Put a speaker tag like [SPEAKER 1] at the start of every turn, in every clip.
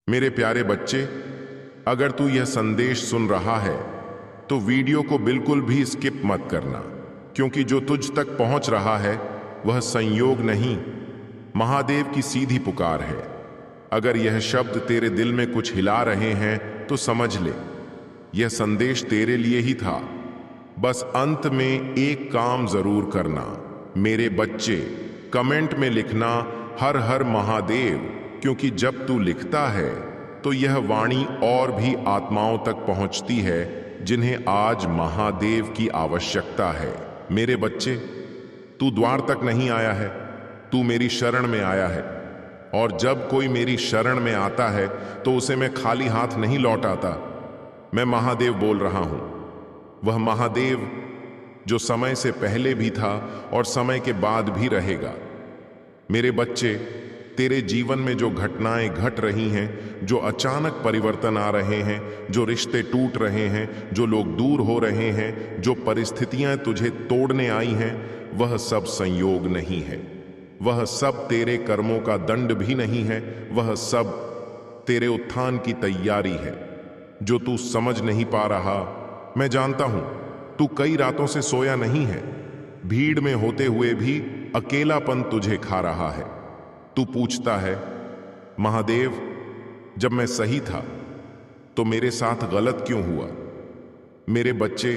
[SPEAKER 1] मेरे प्यारे बच्चे, अगर तू यह संदेश सुन रहा है तो वीडियो को बिल्कुल भी स्किप मत करना, क्योंकि जो तुझ तक पहुंच रहा है वह संयोग नहीं, महादेव की सीधी पुकार है। अगर यह शब्द तेरे दिल में कुछ हिला रहे हैं तो समझ ले, यह संदेश तेरे लिए ही था। बस अंत में एक काम जरूर करना, मेरे बच्चे, कमेंट में लिखना हर हर महादेव, क्योंकि जब तू लिखता है तो यह वाणी और भी आत्माओं तक पहुंचती है जिन्हें आज महादेव की आवश्यकता है। मेरे बच्चे, तू द्वार तक नहीं आया है, तू मेरी शरण में आया है। और जब कोई मेरी शरण में आता है तो उसे मैं खाली हाथ नहीं लौट आता। मैं महादेव बोल रहा हूं, वह महादेव जो समय से पहले भी था और समय के बाद भी रहेगा। मेरे बच्चे, तेरे जीवन में जो घटनाएं घट रही हैं, जो अचानक परिवर्तन आ रहे हैं, जो रिश्ते टूट रहे हैं, जो लोग दूर हो रहे हैं, जो परिस्थितियां तुझे तोड़ने आई हैं, वह सब संयोग नहीं है। वह सब तेरे कर्मों का दंड भी नहीं है। वह सब तेरे उत्थान की तैयारी है जो तू समझ नहीं पा रहा। मैं जानता हूं तू कई रातों से सोया नहीं है। भीड़ में होते हुए भी अकेलापन तुझे खा रहा है। तू पूछता है, महादेव, जब मैं सही था तो मेरे साथ गलत क्यों हुआ? मेरे बच्चे,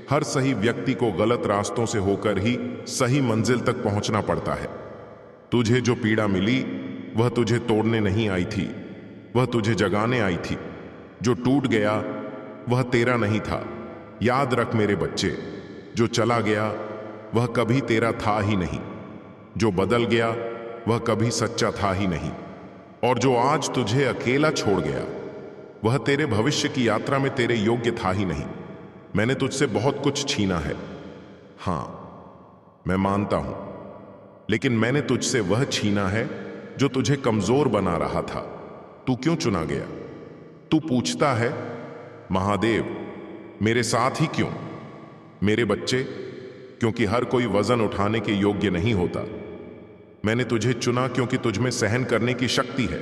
[SPEAKER 1] हर सही व्यक्ति को गलत रास्तों से होकर ही सही मंजिल तक पहुंचना पड़ता है। तुझे जो पीड़ा मिली वह तुझे तोड़ने नहीं आई थी, वह तुझे जगाने आई थी। जो टूट गया वह तेरा नहीं था। याद रख मेरे बच्चे, जो चला गया वह कभी तेरा था ही नहीं। जो बदल गया वह कभी सच्चा था ही नहीं। और जो आज तुझे अकेला छोड़ गया वह तेरे भविष्य की यात्रा में तेरे योग्य था ही नहीं। मैंने तुझसे बहुत कुछ छीना है, हां, मैं मानता हूं, लेकिन मैंने तुझसे वह छीना है जो तुझे कमजोर बना रहा था। तू क्यों चुना गया? तू पूछता है, महादेव मेरे साथ ही क्यों? मेरे बच्चे, क्योंकि हर कोई वजन उठाने के योग्य नहीं होता। मैंने तुझे चुना क्योंकि तुझ में सहन करने की शक्ति है।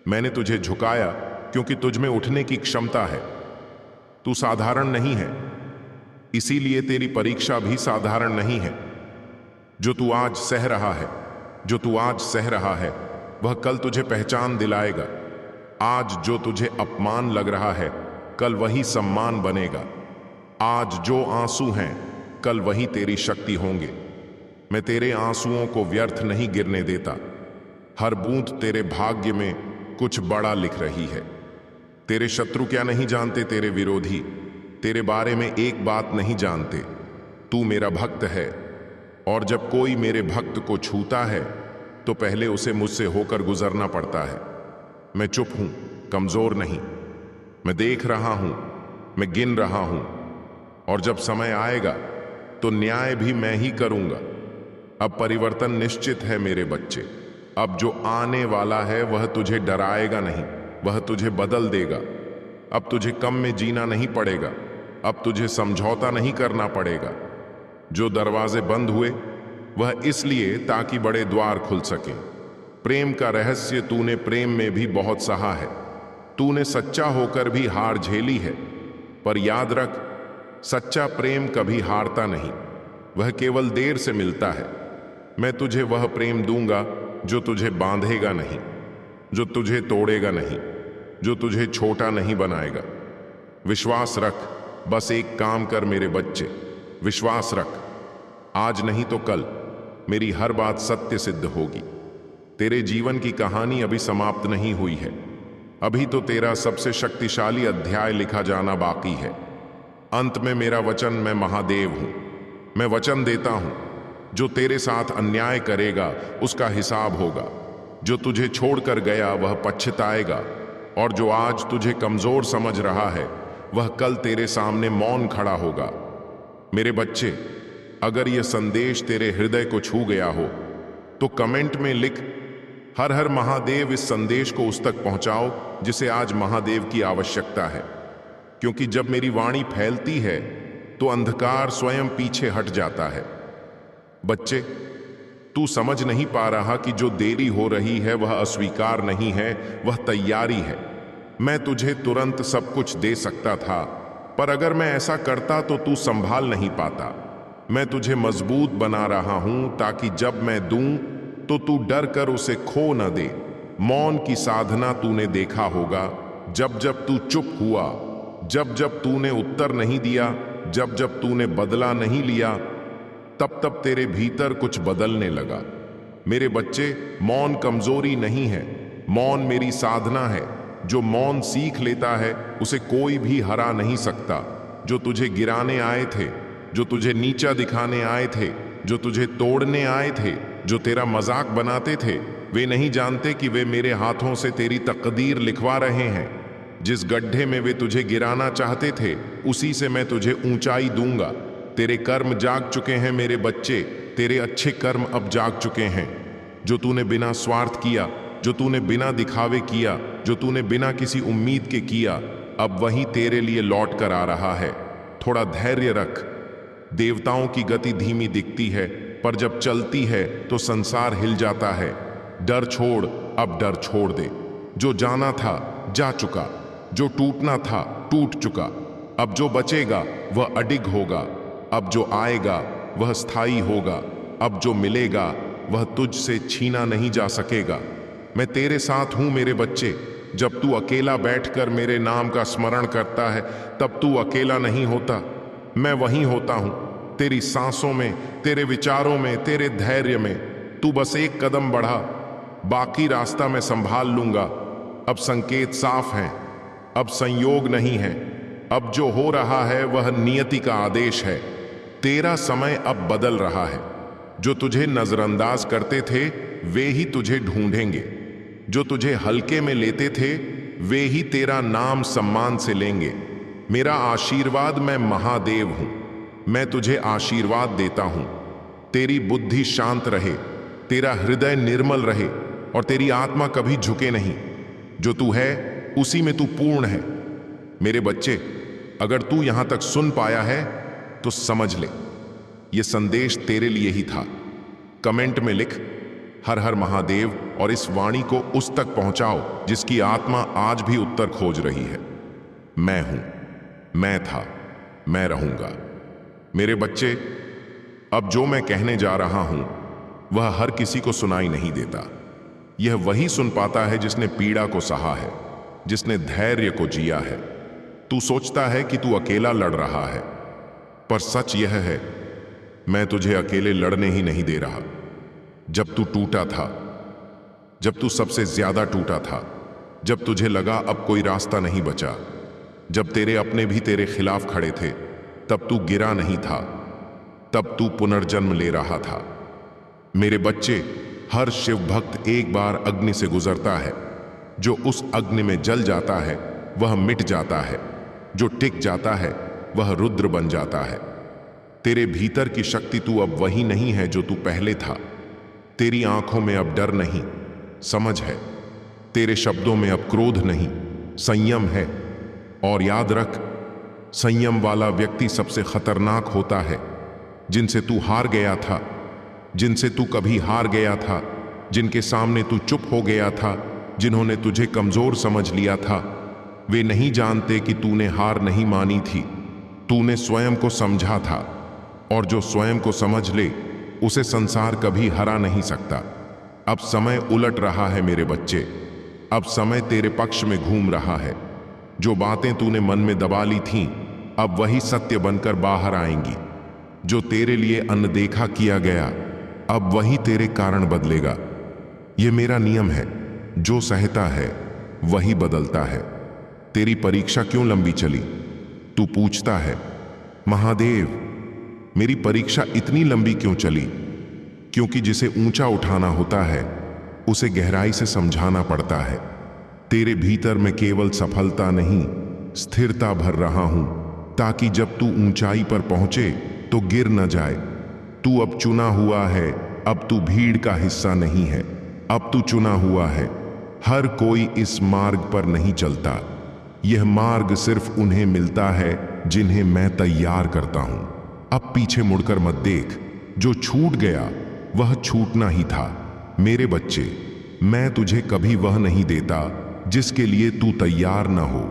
[SPEAKER 1] मैंने तुझे झुकाया क्योंकि तुझ में उठने की क्षमता है। तू साधारण नहीं है, इसीलिए तेरी परीक्षा भी साधारण नहीं है। जो तू आज सह रहा है, जो तू आज सह रहा है, वह कल तुझे पहचान दिलाएगा। आज जो तुझे अपमान लग रहा है, कल वही सम्मान बनेगा। आज जो आंसू हैं, कल वही तेरी शक्ति होंगे। मैं तेरे आंसुओं को व्यर्थ नहीं गिरने देता। हर बूंद तेरे भाग्य में कुछ बड़ा लिख रही है। तेरे शत्रु क्या नहीं जानते, तेरे विरोधी तेरे बारे में एक बात नहीं जानते, तू मेरा भक्त है। और जब कोई मेरे भक्त को छूता है तो पहले उसे मुझसे होकर गुजरना पड़ता है। मैं चुप हूं, कमजोर नहीं। मैं देख रहा हूं, मैं गिन रहा हूं, और जब समय आएगा तो न्याय भी मैं ही करूंगा। अब परिवर्तन निश्चित है मेरे बच्चे। अब जो आने वाला है वह तुझे डराएगा नहीं, वह तुझे बदल देगा। अब तुझे कम में जीना नहीं पड़ेगा, अब तुझे समझौता नहीं करना पड़ेगा। जो दरवाजे बंद हुए वह इसलिए ताकि बड़े द्वार खुल सकें। प्रेम का रहस्य तूने प्रेम में भी बहुत सहा है। तूने सच्चा होकर भी हार झेली है, पर याद रख, सच्चा प्रेम कभी हारता नहीं, वह केवल देर से मिलता है। मैं तुझे वह प्रेम दूंगा जो तुझे बांधेगा नहीं, जो तुझे तोड़ेगा नहीं, जो तुझे छोटा नहीं बनाएगा। विश्वास रख, बस एक काम कर मेरे बच्चे, विश्वास रख। आज नहीं तो कल मेरी हर बात सत्य सिद्ध होगी। तेरे जीवन की कहानी अभी समाप्त नहीं हुई है। अभी तो तेरा सबसे शक्तिशाली अध्याय लिखा जाना बाकी है। अंत में मेरा वचन, मैं महादेव हूं। मैं वचन देता हूं, जो तेरे साथ अन्याय करेगा उसका हिसाब होगा। जो तुझे छोड़कर गया वह पछताएगा, और जो आज तुझे कमजोर समझ रहा है वह कल तेरे सामने मौन खड़ा होगा। मेरे बच्चे, अगर यह संदेश तेरे हृदय को छू गया हो तो कमेंट में लिख, हर हर महादेव। इस संदेश को उस तक पहुंचाओ जिसे आज महादेव की आवश्यकता है, क्योंकि जब मेरी वाणी फैलती है तो अंधकार स्वयं पीछे हट जाता है। बच्चे, तू समझ नहीं पा रहा कि जो देरी हो रही है वह अस्वीकार नहीं है, वह तैयारी है। मैं तुझे तुरंत सब कुछ दे सकता था, पर अगर मैं ऐसा करता तो तू संभाल नहीं पाता। मैं तुझे मजबूत बना रहा हूं ताकि जब मैं दूं तो तू डर कर उसे खो न दे। मौन की साधना तूने देखा होगा। जब जब तू चुप हुआ, जब जब तूने उत्तर नहीं दिया, जब जब तूने बदला नहीं लिया, तब तब तेरे भीतर कुछ बदलने लगा। मेरे बच्चे, मौन कमजोरी नहीं है, मौन मेरी साधना है। जो मौन सीख लेता है उसे कोई भी हरा नहीं सकता। जो तुझे गिराने आए थे, जो तुझे नीचा दिखाने आए थे, जो तुझे तोड़ने आए थे, जो तेरा मजाक बनाते थे, वे नहीं जानते कि वे मेरे हाथों से तेरी तकदीर लिखवा रहे हैं। जिस गड्ढे में वे तुझे गिराना चाहते थे, उसी से मैं तुझे ऊंचाई दूंगा। तेरे कर्म जाग चुके हैं मेरे बच्चे, तेरे अच्छे कर्म अब जाग चुके हैं। जो तूने बिना स्वार्थ किया, जो तूने बिना दिखावे किया, जो तूने बिना किसी उम्मीद के किया, अब वही तेरे लिए लौट कर आ रहा है। थोड़ा धैर्य रख। देवताओं की गति धीमी दिखती है, पर जब चलती है तो संसार हिल जाता है। डर छोड़, अब डर छोड़ दे। जो जाना था जा चुका, जो टूटना था टूट चुका। अब जो बचेगा वह अडिग होगा, अब जो आएगा वह स्थायी होगा, अब जो मिलेगा वह तुझसे छीना नहीं जा सकेगा। मैं तेरे साथ हूं मेरे बच्चे। जब तू अकेला बैठकर मेरे नाम का स्मरण करता है, तब तू अकेला नहीं होता। मैं वहीं होता हूं, तेरी सांसों में, तेरे विचारों में, तेरे धैर्य में। तू बस एक कदम बढ़ा, बाकी रास्ता मैं संभाल लूंगा। अब संकेत साफ हैं, अब संयोग नहीं है। अब जो हो रहा है वह नियति का आदेश है। तेरा समय अब बदल रहा है। जो तुझे नजरअंदाज करते थे वे ही तुझे ढूंढेंगे। जो तुझे हल्के में लेते थे वे ही तेरा नाम सम्मान से लेंगे। मेरा आशीर्वाद, मैं महादेव हूं, मैं तुझे आशीर्वाद देता हूं। तेरी बुद्धि शांत रहे, तेरा हृदय निर्मल रहे और तेरी आत्मा कभी झुके नहीं। जो तू है उसी में तू पूर्ण है। मेरे बच्चे, अगर तू यहां तक सुन पाया है तो समझ ले, यह संदेश तेरे लिए ही था। कमेंट में लिख हर हर महादेव और इस वाणी को उस तक पहुंचाओ जिसकी आत्मा आज भी उत्तर खोज रही है। मैं हूं, मैं था, मैं रहूंगा। मेरे बच्चे, अब जो मैं कहने जा रहा हूं वह हर किसी को सुनाई नहीं देता। यह वही सुन पाता है जिसने पीड़ा को सहा है, जिसने धैर्य को जिया है। तू सोचता है कि तू अकेला लड़ रहा है, पर सच यह है, मैं तुझे अकेले लड़ने ही नहीं दे रहा। जब तू टूटा था, जब तू सबसे ज्यादा टूटा था, जब तुझे लगा अब कोई रास्ता नहीं बचा, जब तेरे अपने भी तेरे खिलाफ खड़े थे, तब तू गिरा नहीं था, तब तू पुनर्जन्म ले रहा था। मेरे बच्चे, हर शिव भक्त एक बार अग्नि से गुजरता है। जो उस अग्नि में जल जाता है वह मिट जाता है, जो टिक जाता है वह रुद्र बन जाता है। तेरे भीतर की शक्ति तू अब वही नहीं है जो तू पहले था। तेरी आंखों में अब डर नहीं, समझ है। तेरे शब्दों में अब क्रोध नहीं, संयम है। और याद रख, संयम वाला व्यक्ति सबसे खतरनाक होता है। जिनसे तू हार गया था, जिनसे तू कभी हार गया था, जिनके सामने तू चुप हो गया था, जिन्होंने तुझे कमजोर समझ लिया था, वे नहीं जानते कि तूने हार नहीं मानी थी। तूने स्वयं को समझा था, और जो स्वयं को समझ ले उसे संसार कभी हरा नहीं सकता। अब समय उलट रहा है मेरे बच्चे, अब समय तेरे पक्ष में घूम रहा है। जो बातें तूने मन में दबा ली थीं, अब वही सत्य बनकर बाहर आएंगी। जो तेरे लिए अनदेखा किया गया, अब वही तेरे कारण बदलेगा। ये मेरा नियम है, जो सहता है वही बदलता है। तेरी परीक्षा क्यों लंबी चली? तू पूछता है, महादेव मेरी परीक्षा इतनी लंबी क्यों चली? क्योंकि जिसे ऊंचा उठाना होता है उसे गहराई से समझाना पड़ता है। तेरे भीतर मैं केवल सफलता नहीं, स्थिरता भर रहा हूं, ताकि जब तू ऊंचाई पर पहुंचे तो गिर न जाए। तू अब चुना हुआ है, अब तू भीड़ का हिस्सा नहीं है, अब तू चुना हुआ है। हर कोई इस मार्ग पर नहीं चलता। यह मार्ग सिर्फ उन्हें मिलता है जिन्हें मैं तैयार करता हूं। अब पीछे मुड़कर मत देख। जो छूट गया वह छूटना ही था। मेरे बच्चे, मैं तुझे कभी वह नहीं देता जिसके लिए तू तैयार न हो,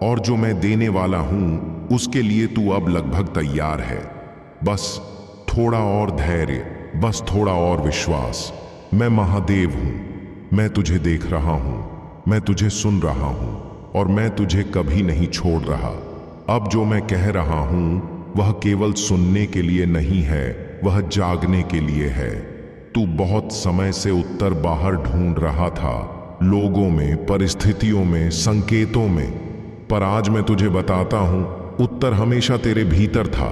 [SPEAKER 1] और जो मैं देने वाला हूं उसके लिए तू अब लगभग तैयार है। बस थोड़ा और धैर्य, बस थोड़ा और विश्वास। मैं महादेव हूं, मैं तुझे देख रहा हूं, मैं तुझे सुन रहा हूं, और मैं तुझे कभी नहीं छोड़ रहा। अब जो मैं कह रहा हूं वह केवल सुनने के लिए नहीं है, वह जागने के लिए है। तू बहुत समय से उत्तर बाहर ढूंढ रहा था, लोगों में, परिस्थितियों में, संकेतों में, पर आज मैं तुझे बताता हूं उत्तर हमेशा तेरे भीतर था।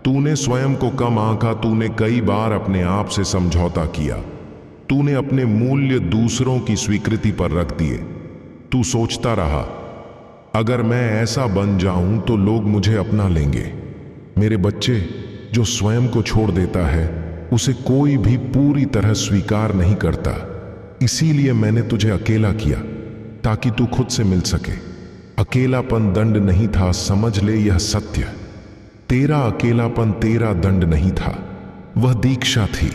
[SPEAKER 1] तूने स्वयं को कम आंका, तूने कई बार अपने आप से समझौता किया, तूने अपने मूल्य दूसरों की स्वीकृति पर रख दिए। तू सोचता रहा, अगर मैं ऐसा बन जाऊं तो लोग मुझे अपना लेंगे। मेरे बच्चे, जो स्वयं को छोड़ देता है उसे कोई भी पूरी तरह स्वीकार नहीं करता। इसीलिए मैंने तुझे अकेला किया ताकि तू खुद से मिल सके। अकेलापन दंड नहीं था, समझ ले यह सत्य। तेरा अकेलापन तेरा दंड नहीं था, वह दीक्षा थी।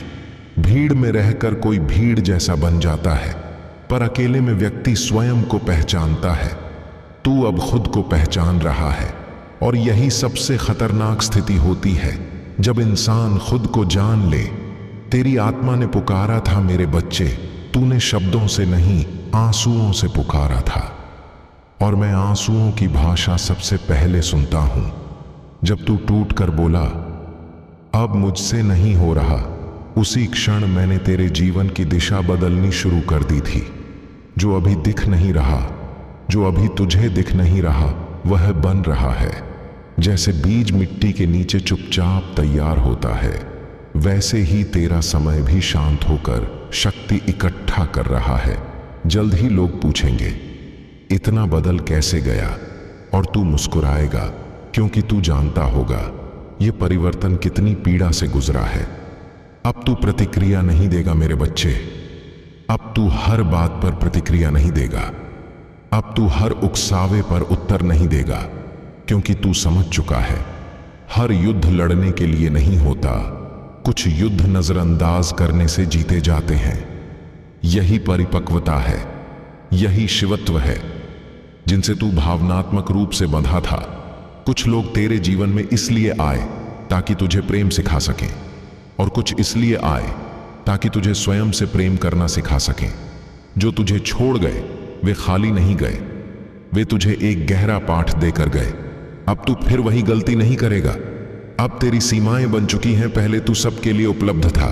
[SPEAKER 1] भीड़ में रहकर कोई भीड़ जैसा बन जाता है, पर अकेले में व्यक्ति स्वयं को पहचानता है। तू अब खुद को पहचान रहा है, और यही सबसे खतरनाक स्थिति होती है जब इंसान खुद को जान ले। तेरी आत्मा ने पुकारा था मेरे बच्चे, तूने शब्दों से नहीं आंसुओं से पुकारा था। और मैं आंसुओं की भाषा सबसे पहले सुनता हूं। जब तू टूट कर बोला, अब मुझसे नहीं हो रहा, उसी क्षण मैंने तेरे जीवन की दिशा बदलनी शुरू कर दी थी। जो अभी दिख नहीं रहा, जो अभी तुझे दिख नहीं रहा, वह बन रहा है। जैसे बीज मिट्टी के नीचे चुपचाप तैयार होता है, वैसे ही तेरा समय भी शांत होकर शक्ति इकट्ठा कर रहा है। जल्द ही लोग पूछेंगे, इतना बदल कैसे गया? और तू मुस्कुराएगा, क्योंकि तू जानता होगा यह परिवर्तन कितनी पीड़ा से गुजरा है। अब तू प्रतिक्रिया नहीं देगा मेरे बच्चे, अब तू हर बात पर प्रतिक्रिया नहीं देगा, अब तू हर उकसावे पर उत्तर नहीं देगा, क्योंकि तू समझ चुका है हर युद्ध लड़ने के लिए नहीं होता, कुछ युद्ध नजरअंदाज करने से जीते जाते हैं। यही परिपक्वता है, यही शिवत्व है जिनसे तू भावनात्मक रूप से बंधा था। कुछ लोग तेरे जीवन में इसलिए आए ताकि तुझे प्रेम सिखा सकें, और कुछ इसलिए आए ताकि तुझे स्वयं से प्रेम करना सिखा सकें। जो तुझे छोड़ गए वे खाली नहीं गए, वे तुझे एक गहरा पाठ देकर गए। अब तू फिर वही गलती नहीं करेगा। अब तेरी सीमाएं बन चुकी हैं, पहले तू सबके लिए उपलब्ध था,